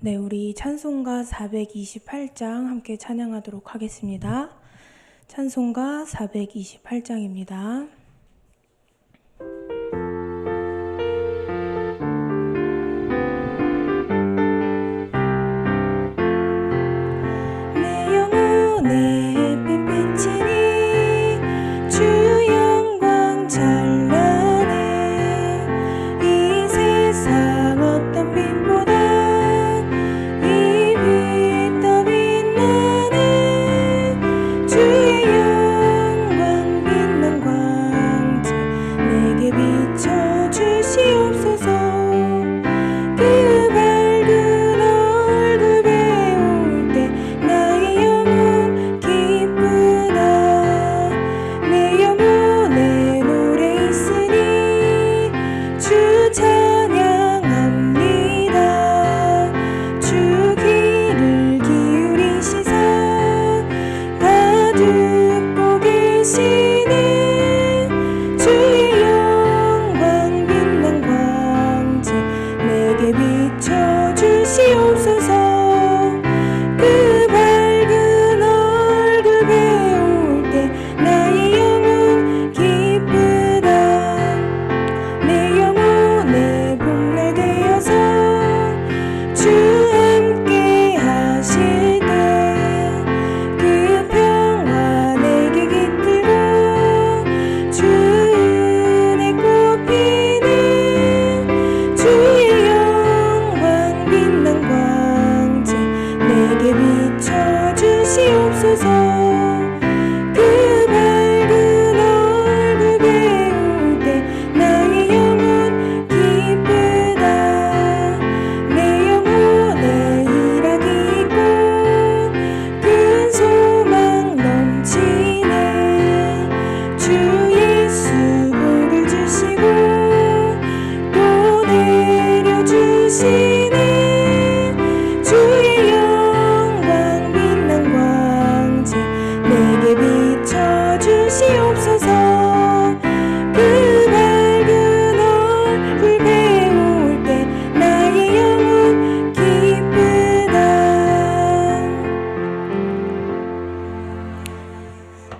네, 우리 찬송가 428장 함께 찬양하도록 하겠습니다. 찬송가 428장입니다.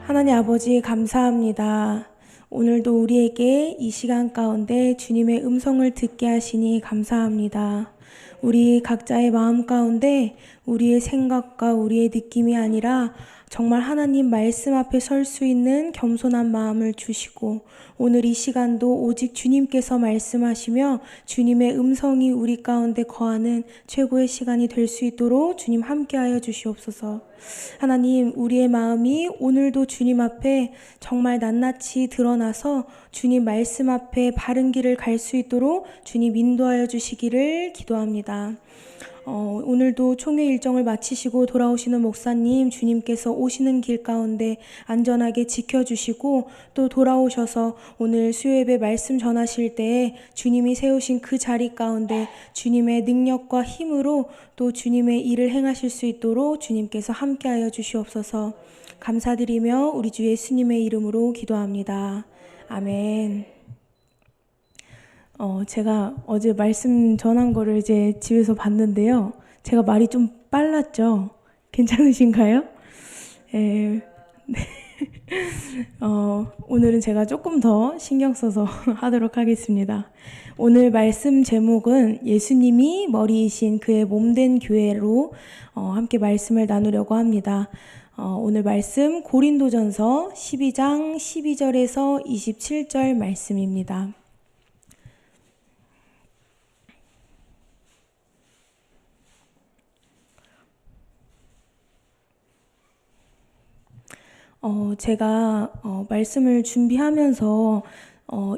하나님 아버지 감사합니다. 오늘도 우리에게 이 시간 가운데 주님의 음성을 듣게 하시니 감사합니다. 우리 각자의 마음 가운데 우리의 생각과 우리의 느낌이 아니라 정말 하나님 말씀 앞에 설 수 있는 겸손한 마음을 주시고 오늘 이 시간도 오직 주님께서 말씀하시며 주님의 음성이 우리 가운데 거하는 최고의 시간이 될 수 있도록 주님 함께하여 주시옵소서. 하나님, 우리의 마음이 오늘도 주님 앞에 정말 낱낱이 드러나서 주님 말씀 앞에 바른 길을 갈 수 있도록 주님 인도하여 주시기를 기도합니다. 오늘도 총회 일정을 마치시고 돌아오시는 목사님, 주님께서 오시는 길 가운데 안전하게 지켜주시고 또 돌아오셔서 오늘 수요예배 말씀 전하실 때에 주님이 세우신 그 자리 가운데 주님의 능력과 힘으로 또 주님의 일을 행하실 수 있도록 주님께서 함께하여 주시옵소서. 감사드리며 우리 주 예수님의 이름으로 기도합니다. 아멘. 제가 어제 말씀 전한 거를 이제 집에서 봤는데요. 제가 말이 좀 빨랐죠? 괜찮으신가요? 네. 오늘은 제가 조금 더 신경 써서 하도록 하겠습니다. 오늘 말씀 제목은 예수님이 머리이신 그의 몸된 교회로 함께 말씀을 나누려고 합니다. 오늘 말씀 고린도전서 12장 12절에서 27절 말씀입니다. 제가 말씀을 준비하면서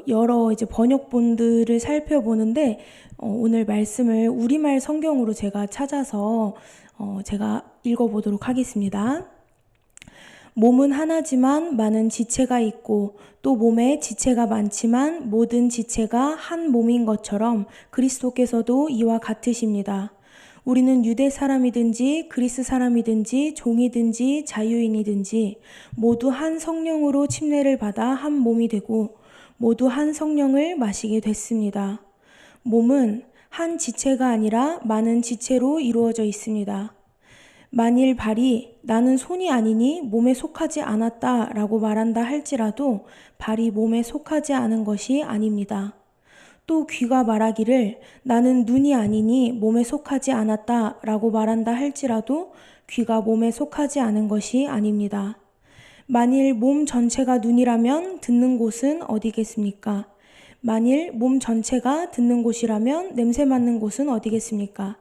여러 이제 번역본들을 살펴보는데 오늘 말씀을 우리말 성경으로 제가 찾아서 제가 읽어보도록 하겠습니다. 몸은 하나지만 많은 지체가 있고 또 몸에 지체가 많지만 모든 지체가 한 몸인 것처럼 그리스도께서도 이와 같으십니다. 우리는 유대 사람이든지 그리스 사람이든지 종이든지 자유인이든지 모두 한 성령으로 침례를 받아 한 몸이 되고 모두 한 성령을 마시게 됐습니다. 몸은 한 지체가 아니라 많은 지체로 이루어져 있습니다. 만일 발이 나는 손이 아니니 몸에 속하지 않았다 라고 말한다 할지라도 발이 몸에 속하지 않은 것이 아닙니다. 또 귀가 말하기를 나는 눈이 아니니 몸에 속하지 않았다 라고 말한다 할지라도 귀가 몸에 속하지 않은 것이 아닙니다. 만일 몸 전체가 눈이라면 듣는 곳은 어디겠습니까? 만일 몸 전체가 듣는 곳이라면 냄새 맡는 곳은 어디겠습니까?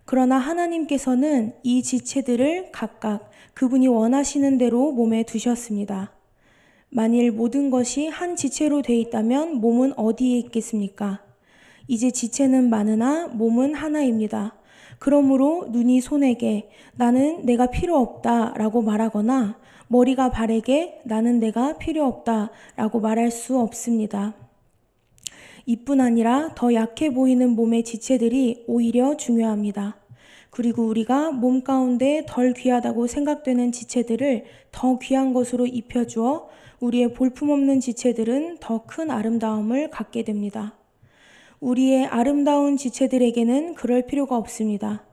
그러나 하나님께서는 이 지체들을 각각 그분이 원하시는 대로 몸에 두셨습니다. 만일 모든 것이 한 지체로 돼 있다면 몸은 어디에 있겠습니까? 이제 지체는 많으나 몸은 하나입니다. 그러므로 눈이 손에게 나는 내가 필요 없다 라고 말하거나 머리가 발에게 나는 내가 필요 없다 라고 말할 수 없습니다. 이뿐 아니라 더 약해 보이는 몸의 지체들이 오히려 중요합니다. 그리고 우리가 몸 가운데 덜 귀하다고 생각되는 지체들을 더 귀한 것으로 입혀주어 우리의 볼품없는 지체들은 더 큰 아름다움을 갖게 됩니다. 우리의 아름다운 지체들에게는 그럴 필요가 없습니다.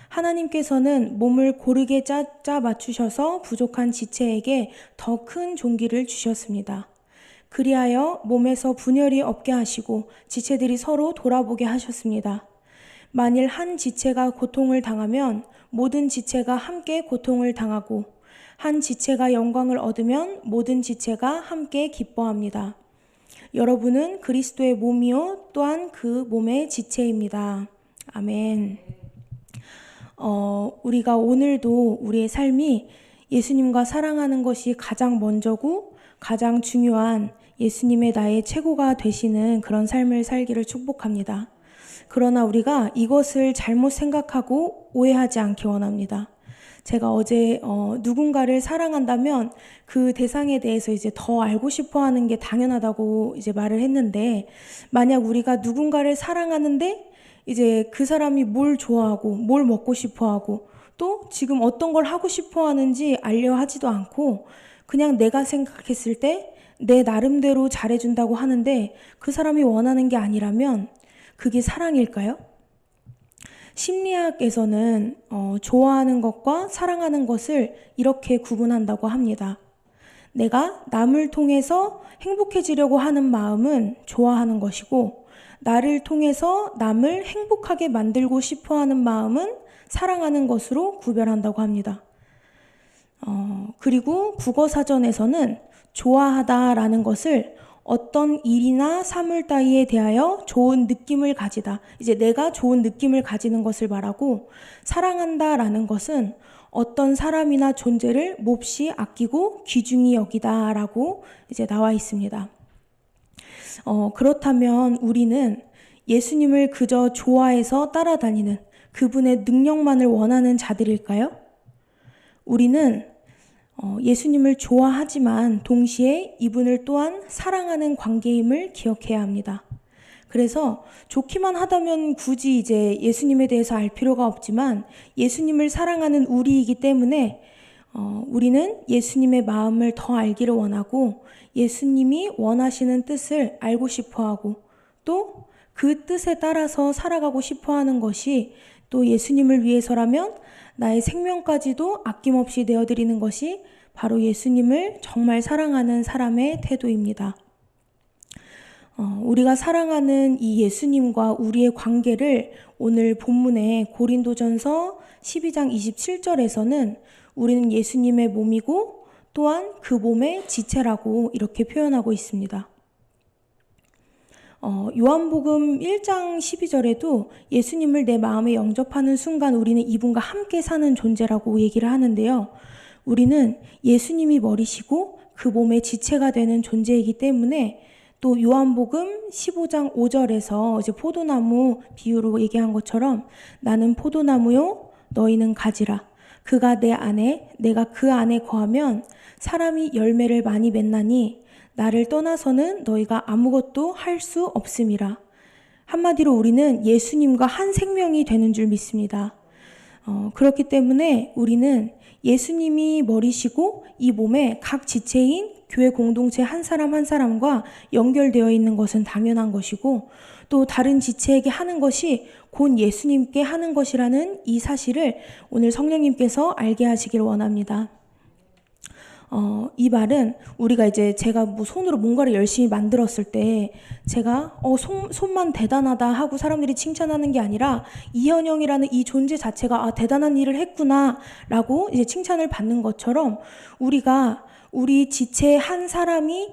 하나님께서는 몸을 고르게 짜 맞추셔서 부족한 지체에게 더 큰 존귀를 주셨습니다. 그리하여 몸에서 분열이 없게 하시고 지체들이 서로 돌아보게 하셨습니다. 만일 한 지체가 고통을 당하면 모든 지체가 함께 고통을 당하고 한 지체가 영광을 얻으면 모든 지체가 함께 기뻐합니다. 여러분은 그리스도의 몸이요 또한 그 몸의 지체입니다. 아멘. 우리가 오늘도 우리의 삶이 예수님과 사랑하는 것이 가장 먼저고 가장 중요한 예수님의 나의 최고가 되시는 그런 삶을 살기를 축복합니다. 그러나 우리가 이것을 잘못 생각하고 오해하지 않기 원합니다. 제가 어제 누군가를 사랑한다면 그 대상에 대해서 이제 더 알고 싶어 하는 게 당연하다고 이제 말을 했는데, 만약 우리가 누군가를 사랑하는데 이제 그 사람이 뭘 좋아하고 뭘 먹고 싶어 하고 또 지금 어떤 걸 하고 싶어 하는지 알려 하지도 않고 그냥 내가 생각했을 때 내 나름대로 잘해준다고 하는데 그 사람이 원하는 게 아니라면 그게 사랑일까요? 심리학에서는 좋아하는 것과 사랑하는 것을 이렇게 구분한다고 합니다. 내가 남을 통해서 행복해지려고 하는 마음은 좋아하는 것이고, 나를 통해서 남을 행복하게 만들고 싶어 하는 마음은 사랑하는 것으로 구별한다고 합니다. 그리고 국어사전에서는 좋아하다라는 것을 어떤 일이나 사물 따위에 대하여 좋은 느낌을 가지다, 이제 내가 좋은 느낌을 가지는 것을 말하고, 사랑한다라는 것은 어떤 사람이나 존재를 몹시 아끼고 귀중히 여기다라고 이제 나와 있습니다. 그렇다면 우리는 예수님을 그저 좋아해서 따라다니는 그분의 능력만을 원하는 자들일까요? 우리는 예수님을 좋아하지만 동시에 이분을 또한 사랑하는 관계임을 기억해야 합니다. 그래서 좋기만 하다면 굳이 이제 예수님에 대해서 알 필요가 없지만 예수님을 사랑하는 우리이기 때문에 우리는 예수님의 마음을 더 알기를 원하고 예수님이 원하시는 뜻을 알고 싶어하고 또 그 뜻에 따라서 살아가고 싶어하는 것이 또 예수님을 위해서라면 나의 생명까지도 아낌없이 내어드리는 것이 바로 예수님을 정말 사랑하는 사람의 태도입니다. 우리가 사랑하는 이 예수님과 우리의 관계를 오늘 본문의 고린도전서 12장 27절에서는 우리는 예수님의 몸이고 또한 그 몸의 지체라고 이렇게 표현하고 있습니다. 요한복음 1장 12절에도 예수님을 내 마음에 영접하는 순간 우리는 이분과 함께 사는 존재라고 얘기를 하는데요. 우리는 예수님이 머리시고 그 몸의 지체가 되는 존재이기 때문에 또 요한복음 15장 5절에서 이제 포도나무 비유로 얘기한 것처럼 나는 포도나무요 너희는 가지라. 그가 내 안에 내가 그 안에 거하면 사람이 열매를 많이 맺나니 나를 떠나서는 너희가 아무것도 할 수 없음이라. 한마디로 우리는 예수님과 한 생명이 되는 줄 믿습니다. 그렇기 때문에 우리는 예수님이 머리시고 이 몸에 각 지체인 교회 공동체 한 사람 한 사람과 연결되어 있는 것은 당연한 것이고, 또 다른 지체에게 하는 것이 곧 예수님께 하는 것이라는 이 사실을 오늘 성령님께서 알게 하시길 원합니다. 이 말은 우리가 이제 제가 뭐 손으로 뭔가를 열심히 만들었을 때 제가 손만 대단하다 하고 사람들이 칭찬하는 게 아니라 이현영이라는 이 존재 자체가 대단한 일을 했구나 라고 이제 칭찬을 받는 것처럼, 우리가 우리 지체 한 사람이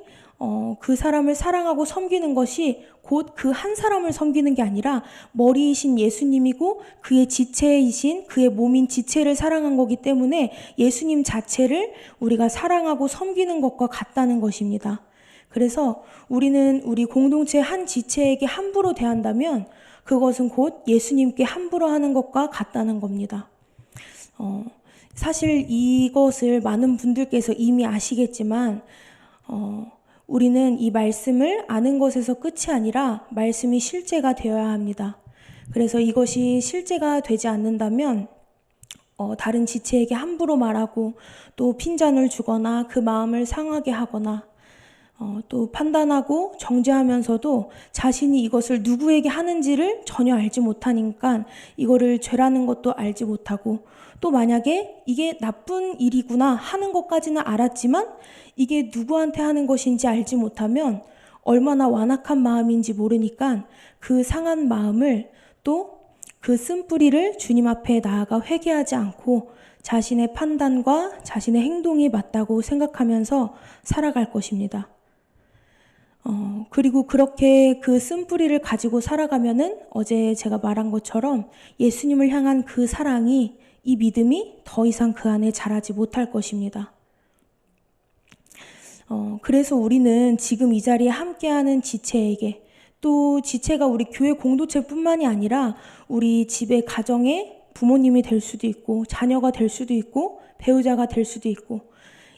그 사람을 사랑하고 섬기는 것이 곧 그 한 사람을 섬기는 게 아니라 머리이신 예수님이고 그의 지체이신 그의 몸인 지체를 사랑한 거기 때문에 예수님 자체를 우리가 사랑하고 섬기는 것과 같다는 것입니다. 그래서 우리는 우리 공동체 한 지체에게 함부로 대한다면 그것은 곧 예수님께 함부로 하는 것과 같다는 겁니다. 사실 이것을 많은 분들께서 이미 아시겠지만 우리는 이 말씀을 아는 것에서 끝이 아니라 말씀이 실제가 되어야 합니다. 그래서 이것이 실제가 되지 않는다면 다른 지체에게 함부로 말하고 또 핀잔을 주거나 그 마음을 상하게 하거나 또 판단하고 정죄하면서도 자신이 이것을 누구에게 하는지를 전혀 알지 못하니까 이거를 죄라는 것도 알지 못하고, 또 만약에 이게 나쁜 일이구나 하는 것까지는 알았지만 이게 누구한테 하는 것인지 알지 못하면 얼마나 완악한 마음인지 모르니까 그 상한 마음을, 또 그 쓴뿌리를 주님 앞에 나아가 회개하지 않고 자신의 판단과 자신의 행동이 맞다고 생각하면서 살아갈 것입니다. 그리고 그렇게 그 쓴뿌리를 가지고 살아가면은 어제 제가 말한 것처럼 예수님을 향한 그 사랑이, 이 믿음이 더 이상 그 안에 자라지 못할 것입니다. 그래서 우리는 지금 이 자리에 함께하는 지체에게, 또 지체가 우리 교회 공동체뿐만이 아니라 우리 집의 가정의 부모님이 될 수도 있고 자녀가 될 수도 있고 배우자가 될 수도 있고,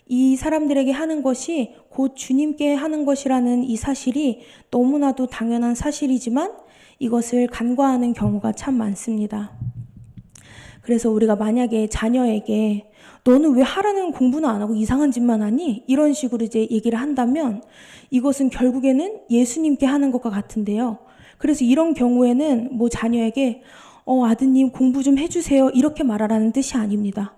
이 사람들에게 하는 것이 곧 주님께 하는 것이라는 이 사실이 너무나도 당연한 사실이지만 이것을 간과하는 경우가 참 많습니다. 그래서 우리가 만약에 자녀에게 너는 왜 하라는 공부는 안 하고 이상한 짓만 하니? 이런 식으로 이제 얘기를 한다면 이것은 결국에는 예수님께 하는 것과 같은데요. 그래서 이런 경우에는 뭐 자녀에게 아드님 공부 좀 해주세요 이렇게 말하라는 뜻이 아닙니다.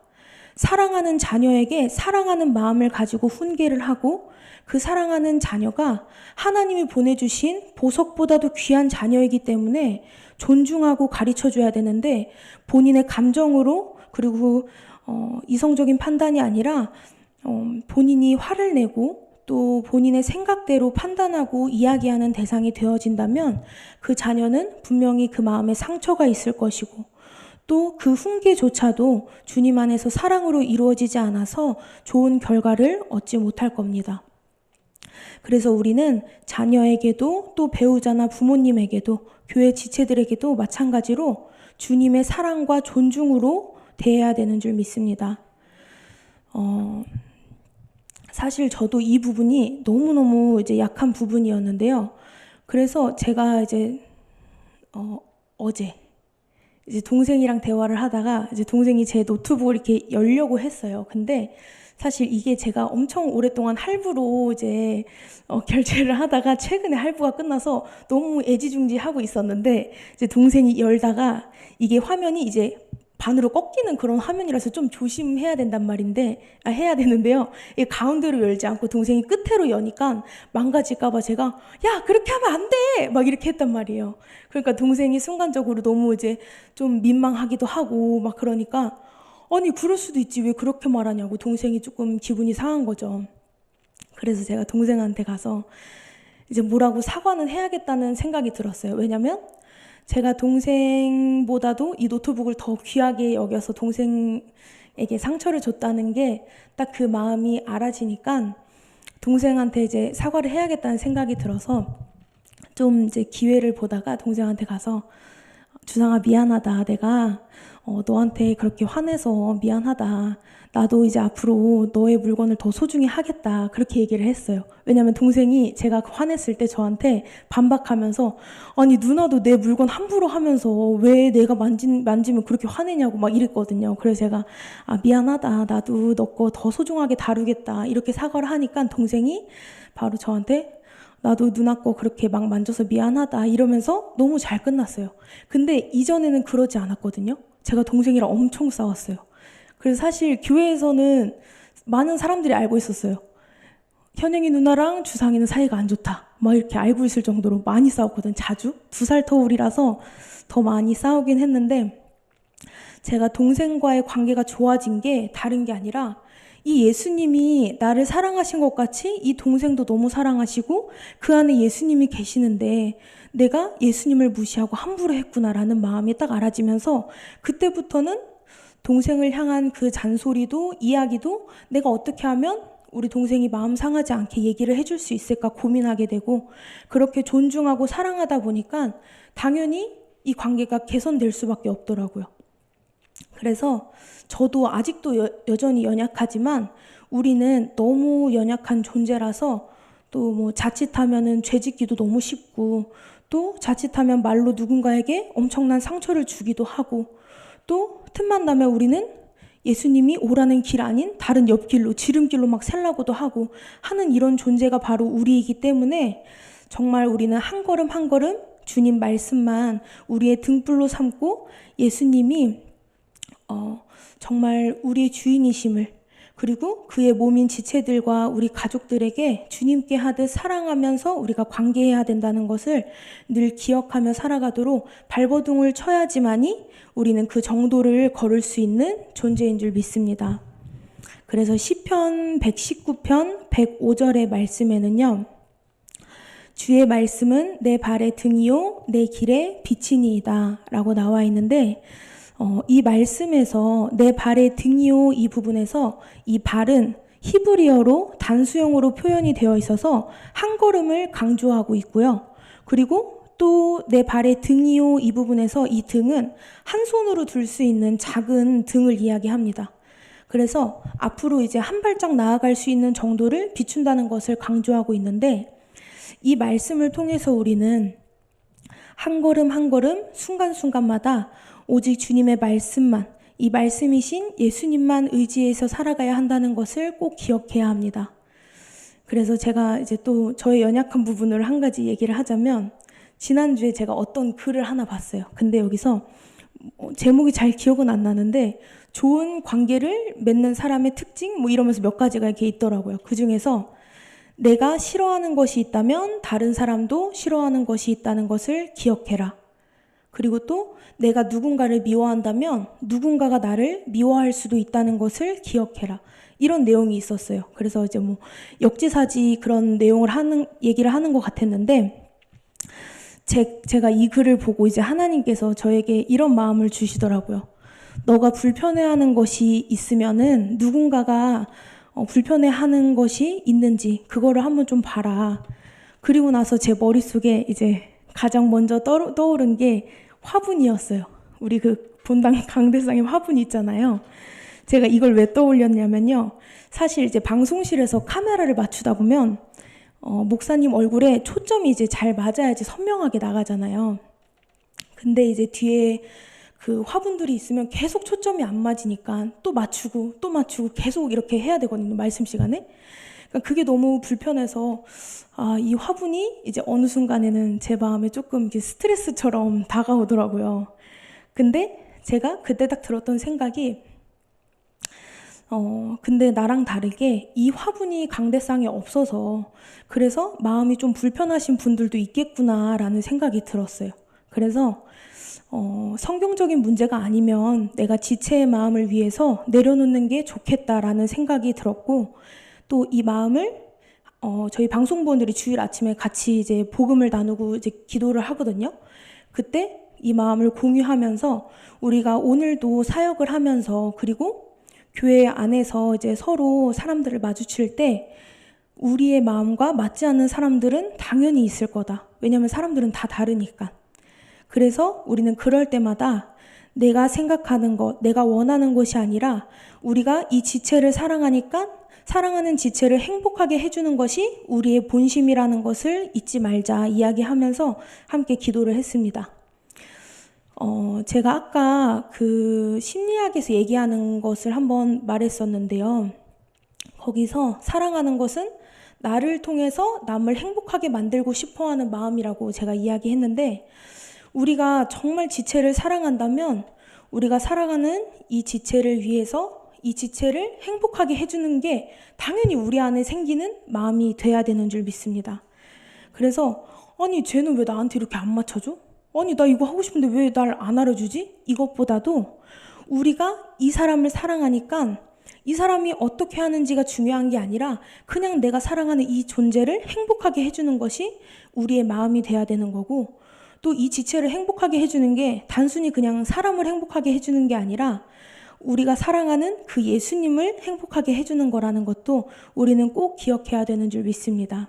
사랑하는 자녀에게 사랑하는 마음을 가지고 훈계를 하고, 그 사랑하는 자녀가 하나님이 보내주신 보석보다도 귀한 자녀이기 때문에 존중하고 가르쳐줘야 되는데, 본인의 감정으로 그리고 이성적인 판단이 아니라 본인이 화를 내고 또 본인의 생각대로 판단하고 이야기하는 대상이 되어진다면 그 자녀는 분명히 그 마음에 상처가 있을 것이고, 또 그 훈계조차도 주님 안에서 사랑으로 이루어지지 않아서 좋은 결과를 얻지 못할 겁니다. 그래서 우리는 자녀에게도 또 배우자나 부모님에게도 교회 지체들에게도 마찬가지로 주님의 사랑과 존중으로 대해야 되는 줄 믿습니다. 사실 저도 이 부분이 너무너무 이제 약한 부분이었는데요. 그래서 제가 이제 어제 이제 동생이랑 대화를 하다가 이제 동생이 제 노트북을 이렇게 열려고 했어요. 근데 사실 이게 제가 엄청 오랫동안 할부로 이제 결제를 하다가 최근에 할부가 끝나서 너무 애지중지하고 있었는데, 이제 동생이 열다가 이게 화면이 이제 반으로 꺾이는 그런 화면이라서 좀 조심해야 된단 말인데, 해야 되는데요. 이 가운데로 열지 않고 동생이 끝으로 여니까 망가질까봐 제가 야 그렇게 하면 안 돼! 막 이렇게 했단 말이에요. 그러니까 동생이 순간적으로 너무 이제 좀 민망하기도 하고 막 그러니까 아니 그럴 수도 있지 왜 그렇게 말하냐고 동생이 조금 기분이 상한 거죠. 그래서 제가 동생한테 가서 이제 뭐라고 사과는 해야겠다는 생각이 들었어요. 왜냐면 제가 동생보다도 이 노트북을 더 귀하게 여겨서 동생에게 상처를 줬다는 게 딱 그 마음이 알아지니까 동생한테 이제 사과를 해야겠다는 생각이 들어서 좀 이제 기회를 보다가 동생한테 가서 주상아, 미안하다. 내가 너한테 그렇게 화내서 미안하다. 나도 이제 앞으로 너의 물건을 더 소중히 하겠다. 그렇게 얘기를 했어요. 왜냐면 동생이 제가 화냈을 때 저한테 반박하면서, 아니 누나도 내 물건 함부로 하면서 왜 내가 만지면 그렇게 화내냐고 막 이랬거든요. 그래서 제가 미안하다. 나도 너 거 더 소중하게 다루겠다. 이렇게 사과를 하니까 동생이 바로 저한테 나도 누나 거 그렇게 막 만져서 미안하다 이러면서 너무 잘 끝났어요. 근데 이전에는 그러지 않았거든요. 제가 동생이랑 엄청 싸웠어요. 그래서 사실 교회에서는 많은 사람들이 알고 있었어요. 현영이 누나랑 주상이는 사이가 안 좋다. 막 이렇게 알고 있을 정도로 많이 싸웠거든. 자주. 2살 터울이라서 더 많이 싸우긴 했는데, 제가 동생과의 관계가 좋아진 게 다른 게 아니라 이 예수님이 나를 사랑하신 것 같이 이 동생도 너무 사랑하시고 그 안에 예수님이 계시는데 내가 예수님을 무시하고 함부로 했구나라는 마음이 딱 알아지면서, 그때부터는 동생을 향한 그 잔소리도 이야기도 내가 어떻게 하면 우리 동생이 마음 상하지 않게 얘기를 해줄 수 있을까 고민하게 되고, 그렇게 존중하고 사랑하다 보니까 당연히 이 관계가 개선될 수밖에 없더라고요. 그래서 저도 아직도 여전히 연약하지만 우리는 너무 연약한 존재라서 또 뭐 자칫하면은 죄짓기도 너무 쉽고, 또 자칫하면 말로 누군가에게 엄청난 상처를 주기도 하고, 또 틈만 나면 우리는 예수님이 오라는 길 아닌 다른 옆길로 지름길로 막 셀라고도 하고 하는 이런 존재가 바로 우리이기 때문에 정말 우리는 한 걸음 한 걸음 주님 말씀만 우리의 등불로 삼고 예수님이 정말 우리의 주인이심을, 그리고 그의 몸인 지체들과 우리 가족들에게 주님께 하듯 사랑하면서 우리가 관계해야 된다는 것을 늘 기억하며 살아가도록 발버둥을 쳐야지만이 우리는 그 정도를 걸을 수 있는 존재인 줄 믿습니다. 그래서 시편 119편 105절의 말씀에는요, 주의 말씀은 내 발의 등이요 내 길의 빛이니이다 라고 나와 있는데, 이 말씀에서 내 발의 등이요 이 부분에서 이 발은 히브리어로 단수형으로 표현이 되어 있어서 한 걸음을 강조하고 있고요. 그리고 또 내 발의 등이요 이 부분에서 이 등은 한 손으로 들 수 있는 작은 등을 이야기합니다. 그래서 앞으로 이제 한 발짝 나아갈 수 있는 정도를 비춘다는 것을 강조하고 있는데, 이 말씀을 통해서 우리는 한 걸음 한 걸음 순간순간마다 오직 주님의 말씀만, 이 말씀이신 예수님만 의지해서 살아가야 한다는 것을 꼭 기억해야 합니다. 그래서 제가 이제 또 저의 연약한 부분을 한 가지 얘기를 하자면, 지난주에 제가 어떤 글을 하나 봤어요. 근데 여기서 제목이 잘 기억은 안 나는데 좋은 관계를 맺는 사람의 특징 뭐 이러면서 몇 가지가 이렇게 있더라고요. 그 중에서 내가 싫어하는 것이 있다면 다른 사람도 싫어하는 것이 있다는 것을 기억해라. 그리고 또 내가 누군가를 미워한다면 누군가가 나를 미워할 수도 있다는 것을 기억해라. 이런 내용이 있었어요. 그래서 이제 뭐 역지사지 그런 내용을 얘기를 하는 것 같았는데, 제가 이 글을 보고 이제 하나님께서 저에게 이런 마음을 주시더라고요. 너가 불편해하는 것이 있으면은 누군가가 불편해하는 것이 있는지 그거를 한번 좀 봐라. 그리고 나서 제 머릿속에 이제 가장 먼저 떠오른 게 화분이었어요. 우리 그 본당 강대상에 화분이 있잖아요. 제가 이걸 왜 떠올렸냐면요, 사실 이제 방송실에서 카메라를 맞추다 보면 목사님 얼굴에 초점이 이제 잘 맞아야지 선명하게 나가잖아요. 근데 이제 뒤에 그 화분들이 있으면 계속 초점이 안 맞으니까 또 맞추고 또 맞추고 계속 이렇게 해야 되거든요, 말씀 시간에. 그러니까 그게 너무 불편해서 이 화분이 이제 어느 순간에는 제 마음에 조금 이렇게 스트레스처럼 다가오더라고요. 근데 제가 그때 딱 들었던 생각이, 근데 나랑 다르게 이 화분이 강대상에 없어서 그래서 마음이 좀 불편하신 분들도 있겠구나라는 생각이 들었어요. 그래서 성경적인 문제가 아니면 내가 지체의 마음을 위해서 내려놓는 게 좋겠다라는 생각이 들었고, 또 이 마음을 저희 방송부원들이 주일 아침에 같이 이제 복음을 나누고 이제 기도를 하거든요. 그때 이 마음을 공유하면서 우리가 오늘도 사역을 하면서, 그리고 교회 안에서 이제 서로 사람들을 마주칠 때 우리의 마음과 맞지 않는 사람들은 당연히 있을 거다. 왜냐하면 사람들은 다 다르니까. 그래서 우리는 그럴 때마다 내가 생각하는 것, 내가 원하는 것이 아니라 우리가 이 지체를 사랑하니까 사랑하는 지체를 행복하게 해주는 것이 우리의 본심이라는 것을 잊지 말자 이야기하면서 함께 기도를 했습니다. 제가 아까 그 심리학에서 얘기하는 것을 한번 말했었는데요. 거기서 사랑하는 것은 나를 통해서 남을 행복하게 만들고 싶어하는 마음이라고 제가 이야기했는데, 우리가 정말 지체를 사랑한다면 우리가 살아가는 이 지체를 위해서 이 지체를 행복하게 해주는 게 당연히 우리 안에 생기는 마음이 돼야 되는 줄 믿습니다. 그래서 아니 쟤는 왜 나한테 이렇게 안 맞춰줘? 아니 나 이거 하고 싶은데 왜 날 안 알아주지? 이것보다도 우리가 이 사람을 사랑하니까 이 사람이 어떻게 하는지가 중요한 게 아니라 그냥 내가 사랑하는 이 존재를 행복하게 해주는 것이 우리의 마음이 돼야 되는 거고, 또 이 지체를 행복하게 해주는 게 단순히 그냥 사람을 행복하게 해주는 게 아니라 우리가 사랑하는 그 예수님을 행복하게 해주는 거라는 것도 우리는 꼭 기억해야 되는 줄 믿습니다.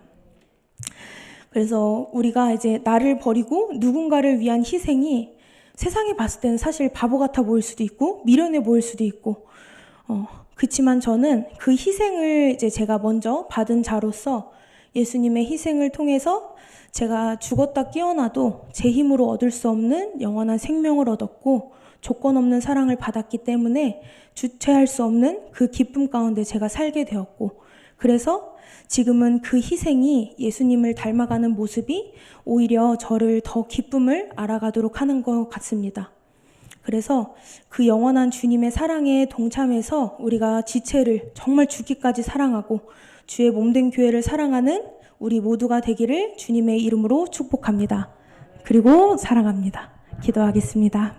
그래서 우리가 이제 나를 버리고 누군가를 위한 희생이 세상에 봤을 때는 사실 바보 같아 보일 수도 있고 미련해 보일 수도 있고, 그렇지만 저는 그 희생을 이제 제가 먼저 받은 자로서 예수님의 희생을 통해서 제가 죽었다 깨어나도 제 힘으로 얻을 수 없는 영원한 생명을 얻었고 조건 없는 사랑을 받았기 때문에 주체할 수 없는 그 기쁨 가운데 제가 살게 되었고, 그래서 지금은 그 희생이 예수님을 닮아가는 모습이 오히려 저를 더 기쁨을 알아가도록 하는 것 같습니다. 그래서 그 영원한 주님의 사랑에 동참해서 우리가 지체를 정말 죽기까지 사랑하고 주의 몸된 교회를 사랑하는 우리 모두가 되기를 주님의 이름으로 축복합니다. 그리고 사랑합니다. 기도하겠습니다.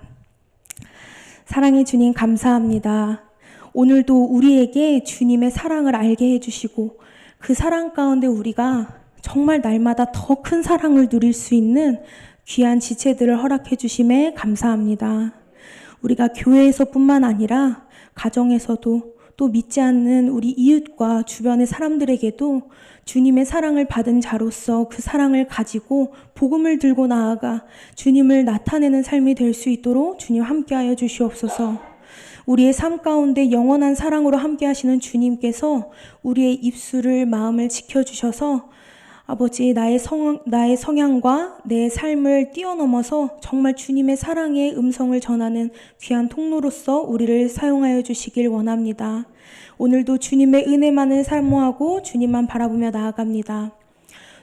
사랑의 주님 감사합니다. 오늘도 우리에게 주님의 사랑을 알게 해주시고 그 사랑 가운데 우리가 정말 날마다 더 큰 사랑을 누릴 수 있는 귀한 지체들을 허락해 주심에 감사합니다. 우리가 교회에서뿐만 아니라 가정에서도 또 믿지 않는 우리 이웃과 주변의 사람들에게도 주님의 사랑을 받은 자로서 그 사랑을 가지고 복음을 들고 나아가 주님을 나타내는 삶이 될 수 있도록 주님 함께하여 주시옵소서. 우리의 삶 가운데 영원한 사랑으로 함께 하시는 주님께서 우리의 입술을 마음을 지켜주셔서 아버지 나의 성향과 내 삶을 뛰어넘어서 정말 주님의 사랑의 음성을 전하는 귀한 통로로서 우리를 사용하여 주시길 원합니다. 오늘도 주님의 은혜만을 사모하고 주님만 바라보며 나아갑니다.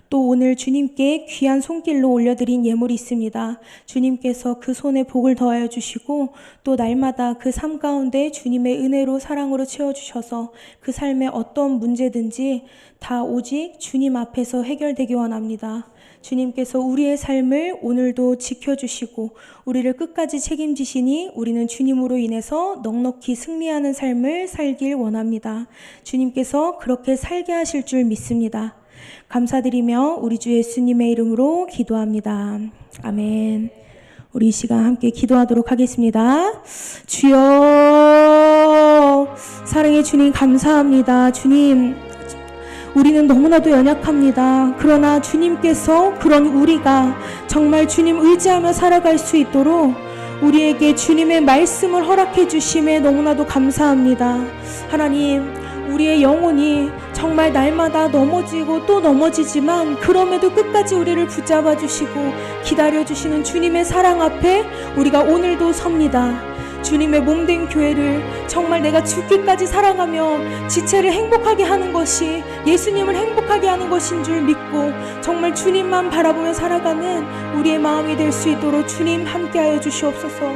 또 오늘 주님께 귀한 손길로 올려드린 예물이 있습니다. 주님께서 그 손에 복을 더하여 주시고 또 날마다 그 삶 가운데 주님의 은혜로 사랑으로 채워주셔서 그 삶에 어떤 문제든지 다 오직 주님 앞에서 해결되기 원합니다. 주님께서 우리의 삶을 오늘도 지켜주시고 우리를 끝까지 책임지시니 우리는 주님으로 인해서 넉넉히 승리하는 삶을 살길 원합니다. 주님께서 그렇게 살게 하실 줄 믿습니다. 감사드리며 우리 주 예수님의 이름으로 기도합니다. 아멘. 우리 이 시간 함께 기도하도록 하겠습니다. 주여, 사랑의 주님 감사합니다. 주님, 우리는 너무나도 연약합니다. 그러나 주님께서 그런 우리가 정말 주님 의지하며 살아갈 수 있도록 우리에게 주님의 말씀을 허락해 주심에 너무나도 감사합니다. 하나님, 우리의 영혼이 정말 날마다 넘어지고 또 넘어지지만 그럼에도 끝까지 우리를 붙잡아 주시고 기다려 주시는 주님의 사랑 앞에 우리가 오늘도 섭니다. 주님의 몸된 교회를 정말 내가 죽기까지 사랑하며 지체를 행복하게 하는 것이 예수님을 행복하게 하는 것인 줄 믿고 정말 주님만 바라보며 살아가는 우리의 마음이 될 수 있도록 주님 함께하여 주시옵소서.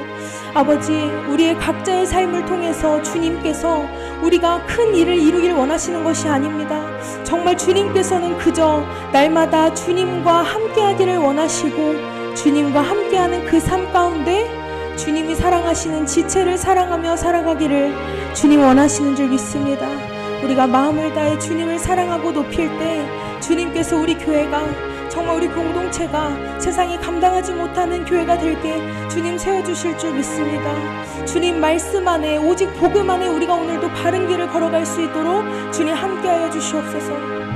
아버지, 우리의 각자의 삶을 통해서 주님께서 우리가 큰 일을 이루길 원하시는 것이 아닙니다. 정말 주님께서는 그저 날마다 주님과 함께하기를 원하시고 주님과 함께하는 그 삶 가운데 주님이 사랑하시는 지체를 사랑하며 살아가기를 주님 원하시는 줄 믿습니다. 우리가 마음을 다해 주님을 사랑하고 높일 때 주님께서 우리 교회가 정말 우리 공동체가 세상이 감당하지 못하는 교회가 될게 주님 세워주실 줄 믿습니다. 주님 말씀 안에 오직 복음 안에 우리가 오늘도 바른 길을 걸어갈 수 있도록 주님 함께하여 주시옵소서.